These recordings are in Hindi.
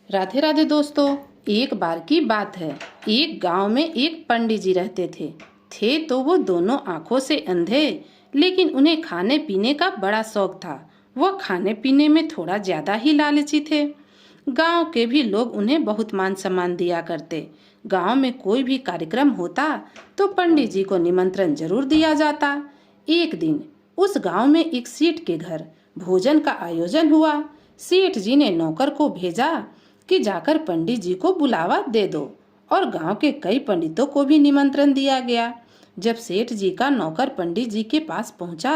राधे राधे दोस्तों। एक बार की बात है, एक गांव में एक पंडित जी रहते थे तो वो दोनों आंखों से अंधे, लेकिन उन्हें खाने पीने का बड़ा शौक था। वह खाने पीने में थोड़ा ज्यादा ही लालची थे। गांव के भी लोग उन्हें बहुत मान सम्मान दिया करते। गांव में कोई भी कार्यक्रम होता तो पंडित जी को निमंत्रण जरूर दिया जाता। एक दिन उस गांव में एक सेठ के घर भोजन का आयोजन हुआ। सेठ जी ने नौकर को भेजा कि जाकर पंडित जी को बुलावा दे दो, और गांव के कई पंडितों को भी निमंत्रण दिया गया। जब सेठ जी का नौकर पंडित जी के पास पहुंचा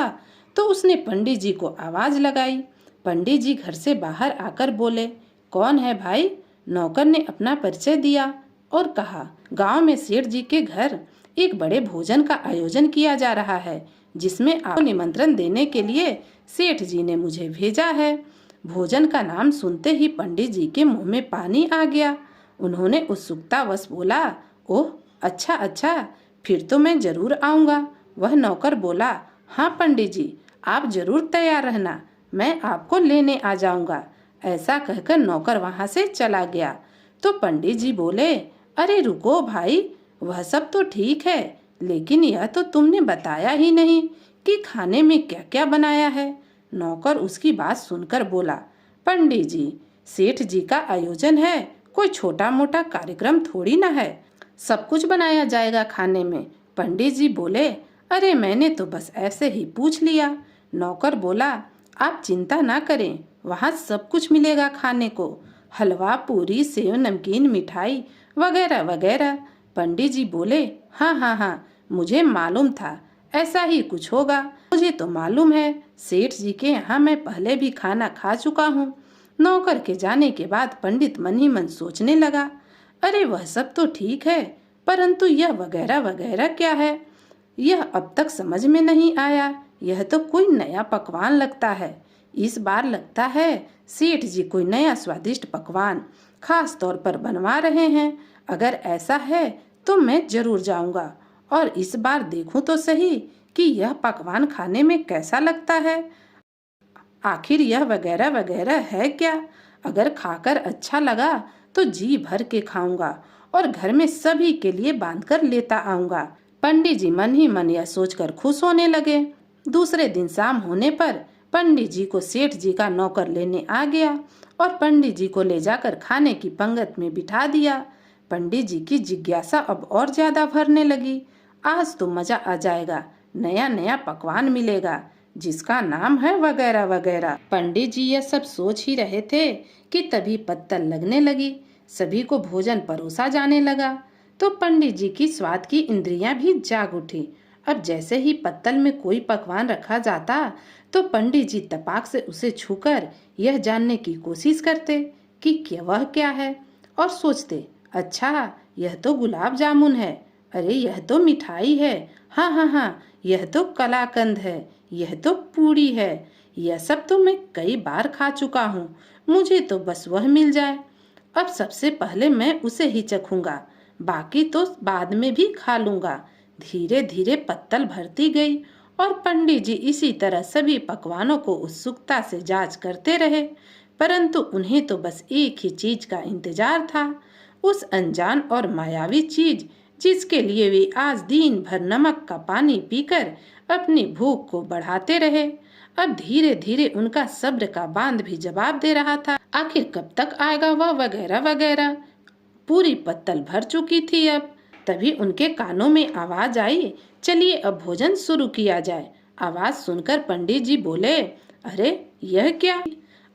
तो उसने पंडित जी को आवाज लगाई। पंडित जी घर से बाहर आकर बोले, कौन है भाई? नौकर ने अपना परिचय दिया और कहा, गांव में सेठ जी के घर एक बड़े भोजन का आयोजन किया जा रहा है, जिसमें आपको निमंत्रण देने के लिए सेठ जी ने मुझे भेजा है। भोजन का नाम सुनते ही पंडित जी के मुंह में पानी आ गया। उन्होंने उत्सुकतावश बोला, ओह अच्छा अच्छा, फिर तो मैं जरूर आऊंगा। वह नौकर बोला, हाँ पंडित जी, आप जरूर तैयार रहना, मैं आपको लेने आ जाऊंगा। ऐसा कहकर नौकर वहां से चला गया। तो पंडित जी बोले, अरे रुको भाई, वह सब तो ठीक है, लेकिन यह तो तुमने बताया ही नहीं कि खाने में क्या क्या बनाया है। नौकर उसकी बात सुनकर बोला, पंडित जी, सेठ जी का आयोजन है, कोई छोटा मोटा कार्यक्रम थोड़ी ना है, सब कुछ बनाया जाएगा खाने में। पंडित जी बोले, अरे मैंने तो बस ऐसे ही पूछ लिया। नौकर बोला, आप चिंता ना करें, वहाँ सब कुछ मिलेगा खाने को, हलवा पूरी सेव नमकीन मिठाई वगैरह वगैरह। पंडित जी बोले, हाँ हाँ हाँ, मुझे मालूम था ऐसा ही कुछ होगा। मुझे तो मालूम है, सेठ जी के यहाँ मैं पहले भी खाना खा चुका हूँ। नौकर के जाने के बाद पंडित मन ही मन सोचने लगा, अरे वह सब तो ठीक है, परंतु यह वगैरह वगैरह क्या है? यह अब तक समझ में नहीं आया। यह तो कोई नया पकवान लगता है। इस बार लगता है सेठ जी कोई नया स्वादिष्ट पकवान खास तौर पर बनवा रहे हैं। अगर ऐसा है तो मैं जरूर जाऊंगा और इस बार देखूं तो सही कि यह पकवान खाने में कैसा लगता है। आखिर यह वगैरह वगैरह है क्या? अगर खाकर अच्छा लगा तो जी भर के खाऊंगा और घर में सभी के लिए बांधकर लेता आऊंगा। पंडित जी मन ही मन यह सोचकर खुश होने लगे। दूसरे दिन शाम होने पर पंडित जी को सेठ जी का नौकर लेने आ गया और पंडित जी को ले जाकर खाने की पंगत में बिठा दिया। पंडित जी की जिज्ञासा अब और ज्यादा भरने लगी। आज तो मजा आ जाएगा, नया नया पकवान मिलेगा जिसका नाम है वगैरह वगैरह। पंडित जी यह सब सोच ही रहे थे कि तभी पत्तल लगने लगी। सभी को भोजन परोसा जाने लगा तो पंडित जी की स्वाद की इंद्रियां भी जाग उठी। अब जैसे ही पत्तल में कोई पकवान रखा जाता तो पंडित जी तपाक से उसे छूकर यह जानने की कोशिश करते कि वह क्या है, और सोचते, अच्छा यह तो गुलाब जामुन है, अरे यह तो मिठाई है, हाँ हाँ हाँ, यह तो कलाकंद है, यह तो पूरी है, यह सब तो मैं कई बार खा चुका हूँ, मुझे तो बस वह मिल जाए। अब सबसे पहले मैं उसे ही चखूंगा, बाकी तो बाद में भी खा लूंगा। धीरे धीरे पत्तल भरती गई और पंडित जी इसी तरह सभी पकवानों को उत्सुकता से जांच करते रहे, परंतु उन्हें तो बस एक ही चीज का इंतजार था, उस अनजान और मायावी चीज जिसके लिए वे आज दिन भर नमक का पानी पीकर अपनी भूख को बढ़ाते रहे। अब धीरे धीरे उनका सब्र का बांध भी जवाब दे रहा था। आखिर कब तक आएगा वह वगैरह वगैरह? पूरी पत्तल भर चुकी थी। अब तभी उनके कानों में आवाज आई, चलिए अब भोजन शुरू किया जाए। आवाज सुनकर पंडित जी बोले, अरे यह क्या?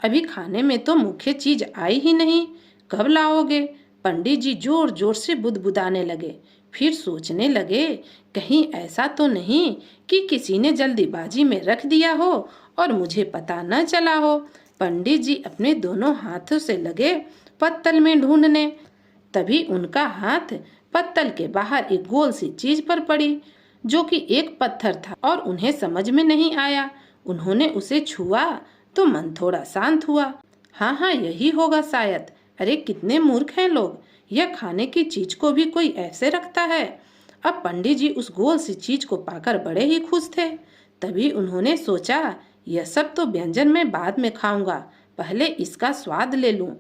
अभी खाने में तो मुख्य चीज आई ही नहीं, कब लाओगे? पंडित जी जोर जोर से बुदबुदाने लगे। फिर सोचने लगे, कहीं ऐसा तो नहीं कि किसी ने जल्दीबाजी में रख दिया हो और मुझे पता न चला हो। पंडित जी अपने दोनों हाथों से लगे पत्तल में ढूंढने। तभी उनका हाथ पत्तल के बाहर एक गोल सी चीज पर पड़ी जो कि एक पत्थर था और उन्हें समझ में नहीं आया। उन्होंने उसे छुआ तो मन थोड़ा शांत हुआ। हाँ हाँ, यही होगा शायद। अरे कितने मूर्ख हैं लोग, यह खाने की चीज को भी कोई ऐसे रखता है। अब पंडित जी उस गोल सी चीज को पाकर बड़े ही खुश थे। तभी उन्होंने सोचा, यह सब तो व्यंजन मैं बाद में खाऊंगा, पहले इसका स्वाद ले लूं।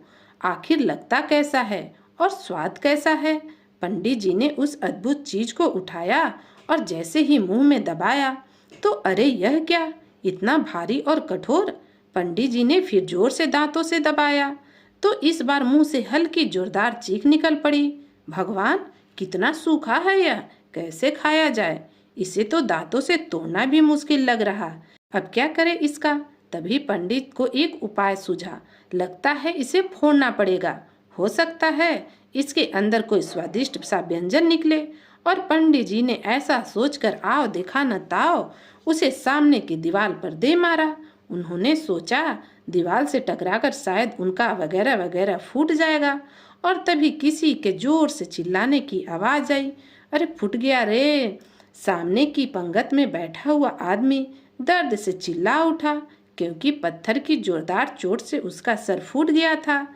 आखिर लगता कैसा है और स्वाद कैसा है। पंडित जी ने उस अद्भुत चीज को उठाया और जैसे ही मुंह में दबाया तो अरे यह क्या, इतना भारी और कठोर। पंडित जी ने फिर जोर से दांतों से दबाया तो इस बार मुंह से हल्की जोरदार चीख निकल पड़ी। भगवान, कितना सूखा है यह, कैसे खाया जाए। इसे तो दांतों से तोड़ना भी मुश्किल लग रहा। अब क्या करें इसका। तभी पंडित को एक उपाय सूझा। लगता है इसे फोड़ना पड़ेगा, हो सकता है इसके अंदर कोई स्वादिष्ट सा व्यंजन निकले। और पंडित जी ने ऐसा सोचकर आओ देखा न ताओ उसे सामने की दीवार पर दे मारा। उन्होंने सोचा दीवार से टकराकर शायद उनका वगैरह वगैरह फूट जाएगा। और तभी किसी के जोर से चिल्लाने की आवाज आई, अरे फूट गया रे। सामने की पंगत में बैठा हुआ आदमी दर्द से चिल्ला उठा, क्योंकि पत्थर की जोरदार चोट से उसका सर फूट गया था।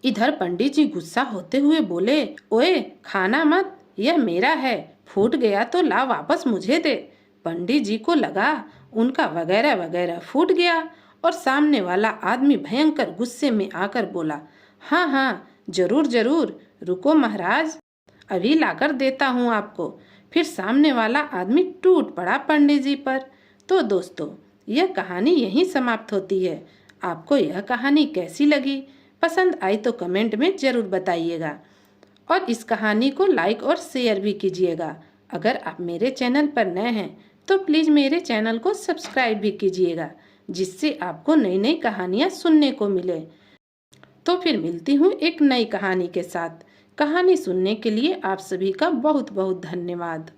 इधर पंडित जी गुस्सा होते हुए बोले, ओए खाना मत, यह मेरा है, फूट गया तो ला वापस मुझे दे। पंडित जी को लगा उनका वगैरह वगैरह फूट गया और सामने वाला आदमी भयंकर गुस्से में आकर बोला, हाँ हाँ जरूर जरूर, रुको महाराज, अभी लाकर देता हूँ आपको। फिर सामने वाला आदमी टूट पड़ा पंडित जी पर। तो दोस्तों, यह कहानी यहीं समाप्त होती है। आपको यह कहानी कैसी लगी? पसंद आई तो कमेंट में जरूर बताइएगा और इस कहानी को लाइक और शेयर भी कीजिएगा। अगर आप मेरे चैनल पर नए हैं तो प्लीज़ मेरे चैनल को सब्सक्राइब भी कीजिएगा, जिससे आपको नई नई कहानियाँ सुनने को मिले। तो फिर मिलती हूँ एक नई कहानी के साथ। कहानी सुनने के लिए आप सभी का बहुत बहुत धन्यवाद।